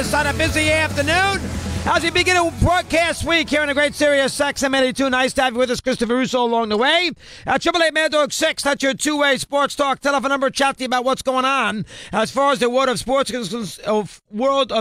us on a busy afternoon as we begin a broadcast week here in the great Sirius XM 82. Nice to have you with us, Christopher Russo, along the way. 888 Mad Dog 6, that's your two-way sports talk telephone number. Chat to you about what's going on as far as the world of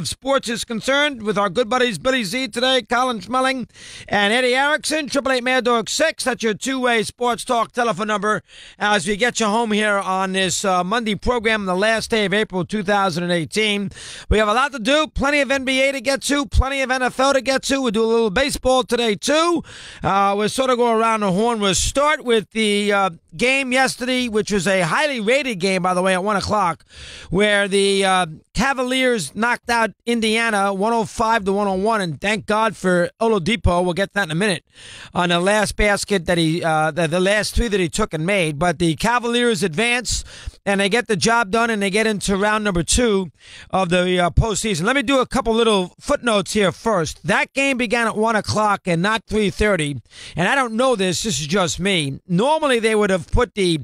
sports is concerned with our good buddies Billy Z today, Colin Schmelling, and Eddie Erickson. 888 Mad Dog 6, that's your two-way sports talk telephone number as we get you home here on this Monday program, the last day of April 2018. We have a lot to do, plenty of NBA to get to, plenty of NFL to get to. We'll do a little baseball today, too. We'll sort of go around the horn. We'll start with the game yesterday, which was a highly rated game, by the way, at 1 o'clock, where the Cavaliers knocked out Indiana 105-101, and thank God for Oladipo. We'll get to that in a minute on the last basket that the last three that he took and made. But the Cavaliers advance, and they get the job done, and they get into round number 2 of the postseason. Let me do a couple little footnotes here first. That game began at 1 o'clock and not 3:30, and I don't know this is just me. Normally, they would have put the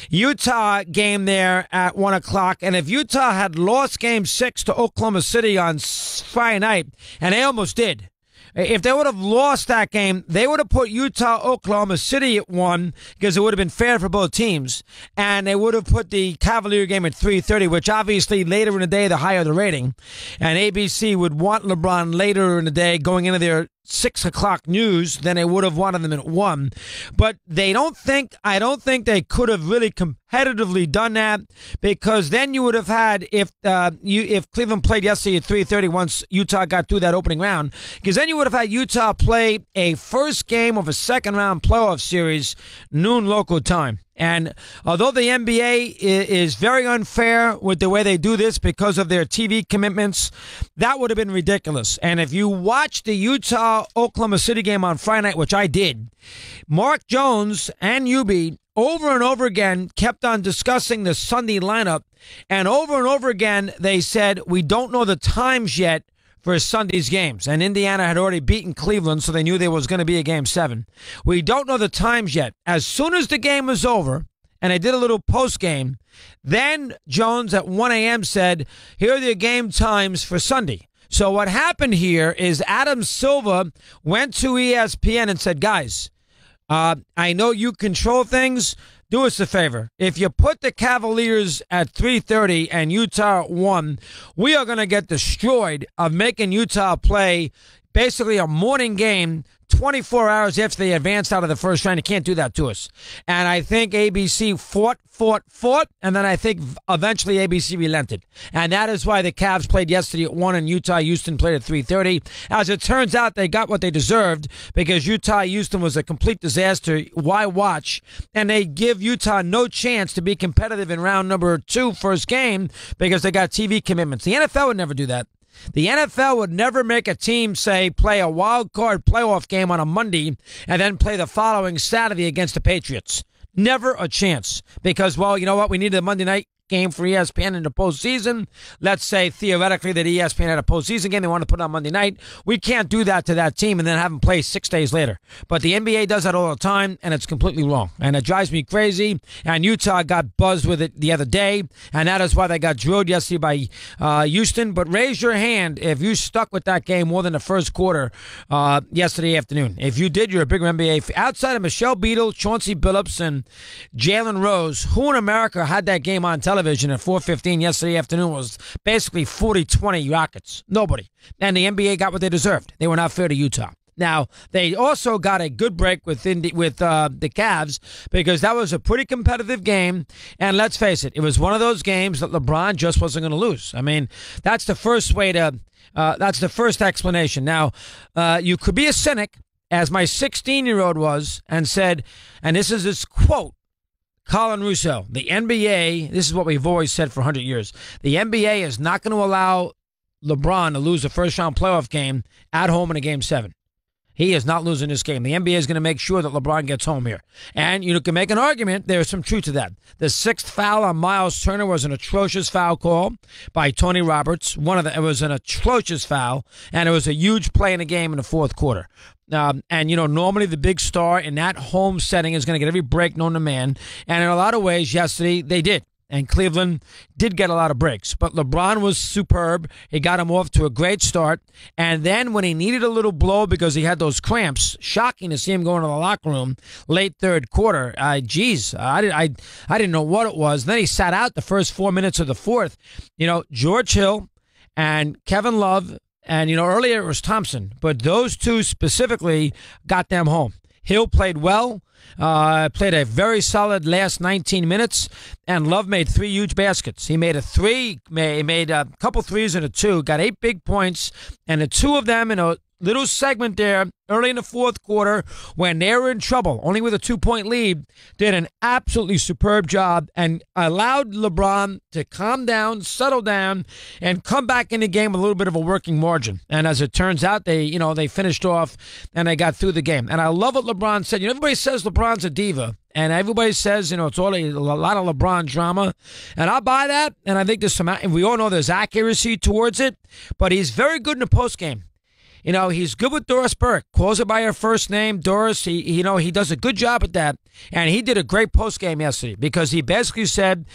Utah game there at 1 o'clock, and if Utah had lost Game 6 to Oklahoma City on Friday night, and they almost did, if they would have lost that game, they would have put Utah-Oklahoma City at 1 because it would have been fair for both teams. And they would have put the Cavalier game at 3:30, which obviously later in the day, the higher the rating. And ABC would want LeBron later in the day going into their 6 o'clock news than they would have wanted them at 1. But I don't think they could have really competitively done that, because then you would have had, if Cleveland played yesterday at 3:30 once Utah got through that opening round, because then you would have had Utah play a first game of a second round playoff series noon local time. And although the NBA is very unfair with the way they do this because of their TV commitments, that would have been ridiculous. And if you watch the Utah-Oklahoma City game on Friday night, which I did, Mark Jones and Yubi over and over again kept on discussing the Sunday lineup. And over again, they said, we don't know the times yet for Sunday's games. And Indiana had already beaten Cleveland, so they knew there was going to be a Game 7. We don't know the times yet. As soon as the game was over, and they did a little post-game, then Jones at 1 a.m. said, here are the game times for Sunday. So what happened here is Adam Silver went to ESPN and said, guys, I know you control things. Do us a favor. If you put the Cavaliers at 3:30 and Utah at 1, we are going to get destroyed of making Utah play basically a morning game 24 hours after they advanced out of the first round. You can't do that to us. And I think ABC fought, and then I think eventually ABC relented. And that is why the Cavs played yesterday at 1 and Utah-Houston played at 3:30. As it turns out, they got what they deserved because Utah-Houston was a complete disaster. Why watch? And they give Utah no chance to be competitive in round number 2, first game, because they got TV commitments. The NFL would never do that. The NFL would never make a team, say, play a wild card playoff game on a Monday and then play the following Saturday against the Patriots. Never a chance. Because, well, you know what? We needed a Monday night game for ESPN in the postseason. Let's say theoretically that ESPN had a postseason game. They want to put it on Monday night. We can't do that to that team and then have them play 6 days later. But the NBA does that all the time, and it's completely wrong. And it drives me crazy. And Utah got buzzed with it the other day, and that is why they got drilled yesterday by Houston. But raise your hand if you stuck with that game more than the first quarter yesterday afternoon. If you did, you're a bigger NBA fan. Outside of Michelle Beadle, Chauncey Billups, and Jalen Rose, who in America had that game on television at 4:15 yesterday afternoon? Was basically 40-20 Rockets. Nobody. And the NBA got what they deserved. They were not fair to Utah. Now, they also got a good break with the Cavs because that was a pretty competitive game. And let's face it, it was one of those games that LeBron just wasn't going to lose. I mean, that's the first way to that's the first explanation. Now, you could be a cynic, as my 16-year-old was, and said, and this is his quote, Colin Russo, the NBA, this is what we've always said for 100 years, the NBA is not going to allow LeBron to lose a first-round playoff game at home in a Game 7. He is not losing this game. The NBA is going to make sure that LeBron gets home here. And you can make an argument. There's some truth to that. The 6th foul on Miles Turner was an atrocious foul call by Tony Roberts. It was an atrocious foul, and it was a huge play in the game in the fourth quarter. And, normally the big star in that home setting is going to get every break known to man. And in a lot of ways, yesterday, they did. and Cleveland did get a lot of breaks. But LeBron was superb. He got him off to a great start. And then when he needed a little blow because he had those cramps, shocking to see him go into the locker room late third quarter. I didn't know what it was. Then he sat out the first 4 minutes of the fourth. George Hill and Kevin Love, and, earlier it was Thompson, but those two specifically got them home. Hill played well. Played a very solid last 19 minutes, and Love made 3 huge baskets. He made he made a couple threes and a 2, got 8 big points, and the 2 of them in a little segment there early in the fourth quarter when they were in trouble, only with a 2-point lead, did an absolutely superb job and allowed LeBron to calm down, settle down, and come back in the game with a little bit of a working margin. And as it turns out, they finished off and they got through the game. And I love what LeBron said. everybody says LeBron's a diva. And everybody says, it's all a lot of LeBron drama. And I'll buy that. And I think there's and we all know there's accuracy towards it. But he's very good in the postgame. He's good with Doris Burke. Calls her by her first name, Doris. He does a good job at that. And he did a great postgame yesterday because he basically said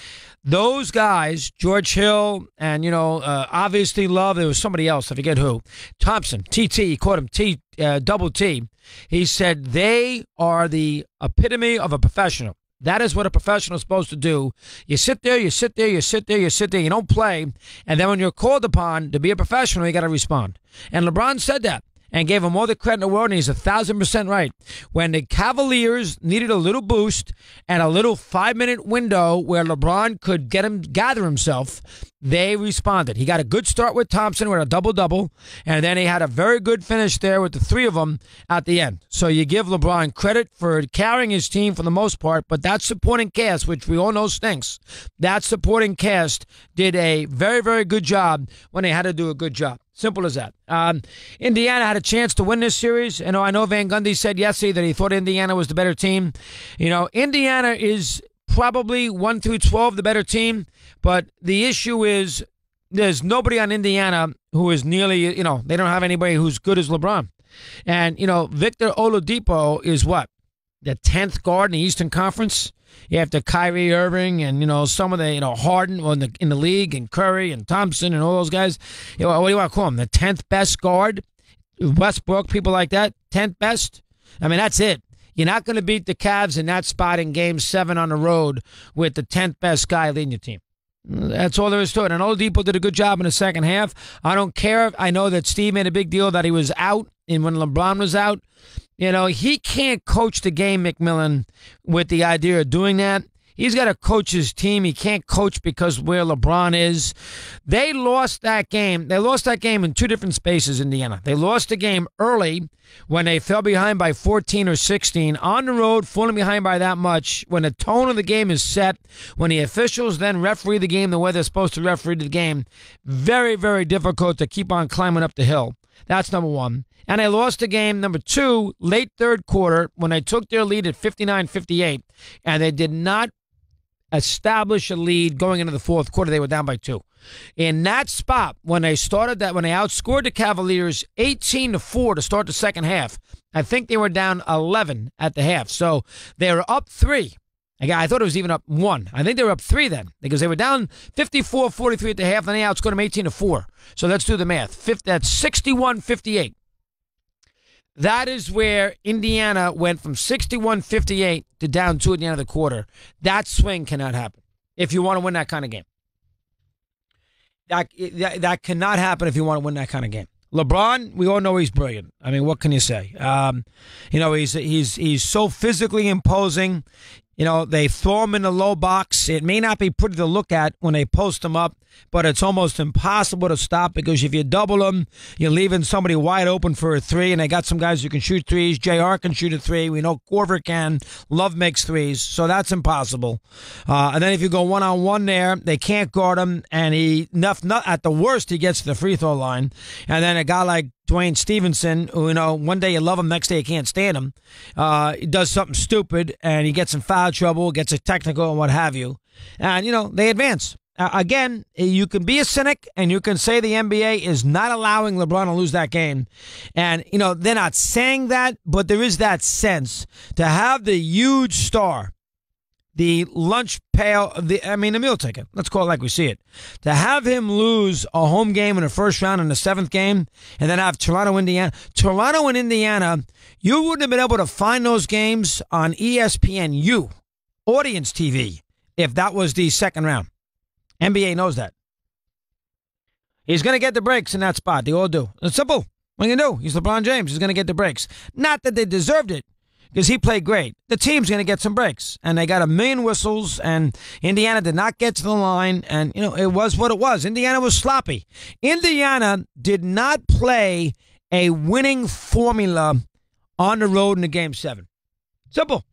those guys, George Hill and, obviously Love, there was somebody else, I forget who, Thompson, TT, he called him double T. He said they are the epitome of a professional. That is what a professional is supposed to do. You sit there, you sit there, you sit there, you sit there, you don't play. And then when you're called upon to be a professional, you got to respond. And LeBron said that and gave him all the credit in the world, and he's 1,000% right. When the Cavaliers needed a little boost and a little 5-minute window where LeBron could gather himself, they responded. He got a good start with Thompson with a double-double, and then he had a very good finish there with the 3 of them at the end. So you give LeBron credit for carrying his team for the most part, but that supporting cast, which we all know stinks, that supporting cast did a very, very good job when they had to do a good job. Simple as that. Indiana had a chance to win this series. I know Van Gundy said yesterday that he thought Indiana was the better team. Indiana is probably 1 through 12 the better team, but the issue is there's nobody on Indiana who is nearly, they don't have anybody who's good as LeBron. And, Victor Oladipo is what? The 10th guard in the Eastern Conference? You have to Kyrie Irving and, some of the, Harden in the league and Curry and Thompson and all those guys. What do you want to call them? The 10th best guard? Westbrook, people like that? 10th best? I mean, that's it. You're not going to beat the Cavs in that spot in Game 7 on the road with the 10th best guy leading your team. That's all there is to it. And Oladipo did a good job in the second half. I don't care. I know that Steve made a big deal that he was out and when LeBron was out. He can't coach the game, McMillan, with the idea of doing that. He's got to coach his team. He can't coach because where LeBron is. They lost that game. They lost that game in 2 different spaces, Indiana. They lost the game early when they fell behind by 14 or 16. On the road, falling behind by that much, when the tone of the game is set, when the officials then referee the game the way they're supposed to referee the game, very, very difficult to keep on climbing up the hill. That's number 1. And they lost the game, number 2, late third quarter, when they took their lead at 59-58, and they did not establish a lead going into the fourth quarter. They were down by 2. In that spot, when they outscored the Cavaliers 18-4 to start the second half, I think they were down 11 at the half. So they were up 3. I thought it was even up 1. I think they were up 3 then because they were down 54-43 at the half, and they outscored them 18-4. So let's do the math. That's 61-58. That is where Indiana went from 61-58 to down 2 at the end of the quarter. That swing cannot happen if you want to win that kind of game. That cannot happen if you want to win that kind of game. LeBron, we all know he's brilliant. I mean, what can you say? He's so physically imposing. They throw him in the low box. It may not be pretty to look at when they post him up, but it's almost impossible to stop because if you double him, you're leaving somebody wide open for a 3, and they got some guys who can shoot 3s. JR can shoot a 3. We know Korver can. Love makes 3s, so that's impossible. And then if you go one-on-one there, they can't guard him, and at the worst, he gets to the free throw line. And then a guy like Dwayne Stevenson, who, one day you love him, next day you can't stand him. He does something stupid, and he gets in foul trouble, gets a technical, and what have you. And, they advance. Again, you can be a cynic, and you can say the NBA is not allowing LeBron to lose that game. And, they're not saying that, but there is that sense to have the huge star the lunch pail, the meal ticket. Let's call it like we see it. To have him lose a home game in the first round in the seventh game and then have Toronto, Indiana. Toronto and Indiana, you wouldn't have been able to find those games on ESPNU, audience TV, if that was the second round. NBA knows that. He's going to get the breaks in that spot. They all do. It's simple. What are you going to do? He's LeBron James. He's going to get the breaks. Not that they deserved it, because he played great. The team's going to get some breaks. And they got a million whistles, and Indiana did not get to the line. And, it was what it was. Indiana was sloppy. Indiana did not play a winning formula on the road in the Game 7. Simple.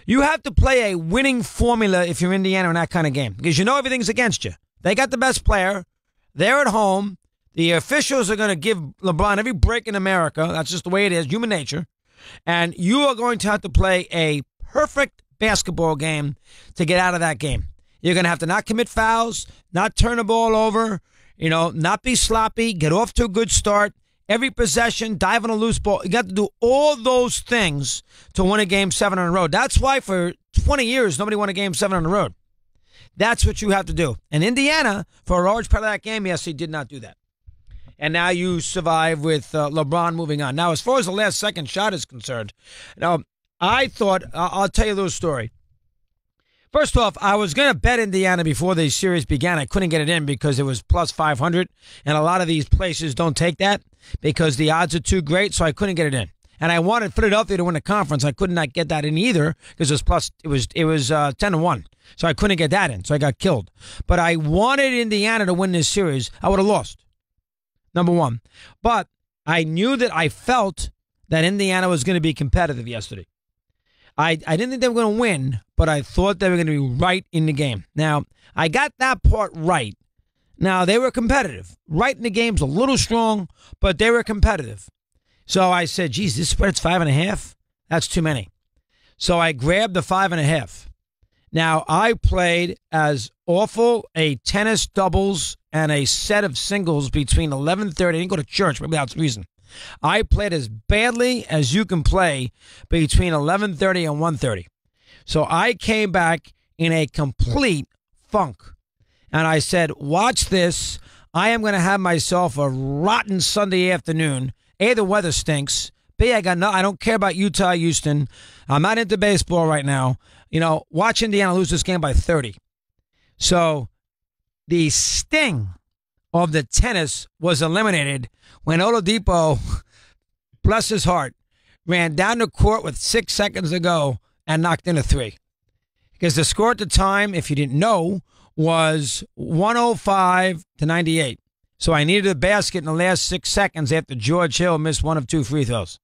You have to play a winning formula if you're Indiana in that kind of game, because everything's against you. They got the best player. They're at home. The officials are going to give LeBron every break in America. That's just the way it is, human nature. And you are going to have to play a perfect basketball game to get out of that game. You're going to have to not commit fouls, not turn the ball over, not be sloppy, get off to a good start. Every possession, dive on a loose ball. You got to do all those things to win a Game 7 on the road. That's why for 20 years, nobody won a Game 7 on the road. That's what you have to do. And Indiana, for a large part of that game, yes, he did not do that. And now you survive with LeBron moving on. Now, as far as the last second shot is concerned, I thought, I'll tell you a little story. First off, I was going to bet Indiana before the series began. I couldn't get it in because it was plus 500, and a lot of these places don't take that because the odds are too great, so I couldn't get it in. And I wanted Philadelphia to win the conference. I could not get that in either because it was 10-1, so I couldn't get that in, so I got killed. But I wanted Indiana to win this series. I would have lost, number one. But I knew that I felt that Indiana was going to be competitive yesterday. I didn't think they were going to win, but I thought they were going to be right in the game. Now, I got that part right. Now, they were competitive. Right in the game's a little strong, but they were competitive. So I said, geez, this spread's 5.5? That's too many. So I grabbed the 5.5. Now, I played as awful a tennis doubles and a set of singles between 11:30. I didn't go to church. Maybe that's the reason. I played as badly as you can play between 11:30 and 1:30. So I came back in a complete funk. And I said, watch this. I am going to have myself a rotten Sunday afternoon. A, the weather stinks. B, I don't care about Utah, Houston. I'm not into baseball right now. Watch Indiana lose this game by 30. So the sting of the tennis was eliminated when Oladipo, bless his heart, ran down the court with 6 seconds to go and knocked in a three. Because the score at the time, if you didn't know, was 105-98. So I needed a basket in the last 6 seconds after George Hill missed one of 2 free throws.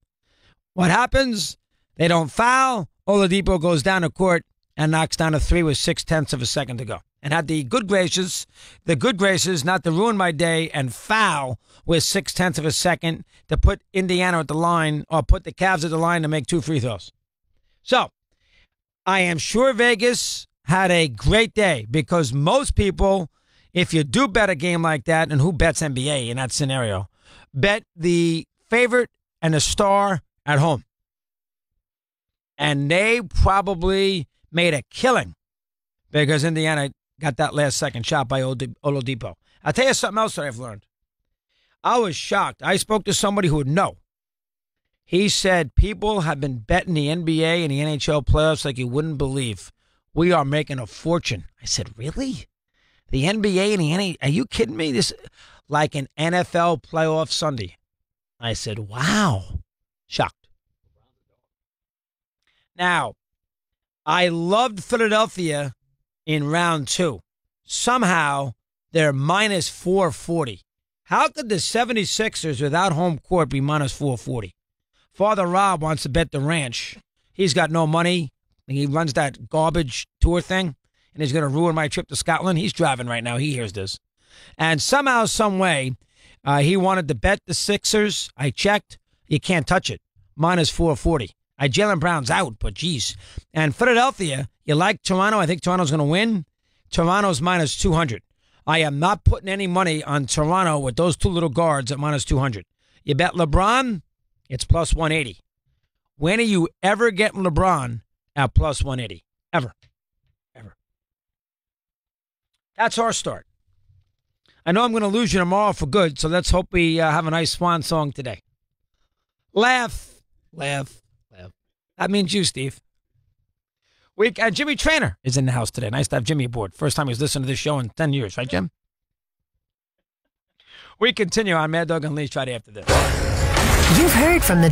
What happens? They don't foul. Oladipo goes down the court and knocks down a three with 0.6 of a second to go. And had the good graces not to ruin my day and foul with 0.6 of a second to put Indiana at the line or put the Cavs at the line to make 2 free throws. So I am sure Vegas had a great day because most people, if you do bet a game like that, and who bets NBA in that scenario, bet the favorite and the star at home. And they probably made a killing because Indiana got that last second shot by Oladipo. I'll tell you something else that I've learned. I was shocked. I spoke to somebody who would know. He said people have been betting the NBA and the NHL playoffs like you wouldn't believe. We are making a fortune. I said, really? The NBA and the NHL? Are you kidding me? This like an NFL playoff Sunday. I said, wow. Shocked. Now, I loved Philadelphia in round 2. Somehow, they're minus 440. How could the 76ers without home court be minus 440? Father Rob wants to bet the ranch. He's got no money. He runs that garbage tour thing, and he's going to ruin my trip to Scotland. He's driving right now. He hears this. And somehow, some way, he wanted to bet the Sixers. I checked. You can't touch it. Minus 440. Jaylen Brown's out, but geez. And Philadelphia, you like Toronto? I think Toronto's going to win. Toronto's minus 200. I am not putting any money on Toronto with those 2 little guards at minus 200. You bet LeBron, it's plus 180. When are you ever getting LeBron at plus 180? Ever. That's our start. I know I'm going to lose you tomorrow for good, so let's hope we have a nice swan song today. Laugh, laugh, laugh. That means you, Steve. Jimmy Traina is in the house today. Nice to have Jimmy aboard. First time he's listened to this show in 10 years, right, Jim? We continue on Mad Dog Unleashed right after this. You've heard from the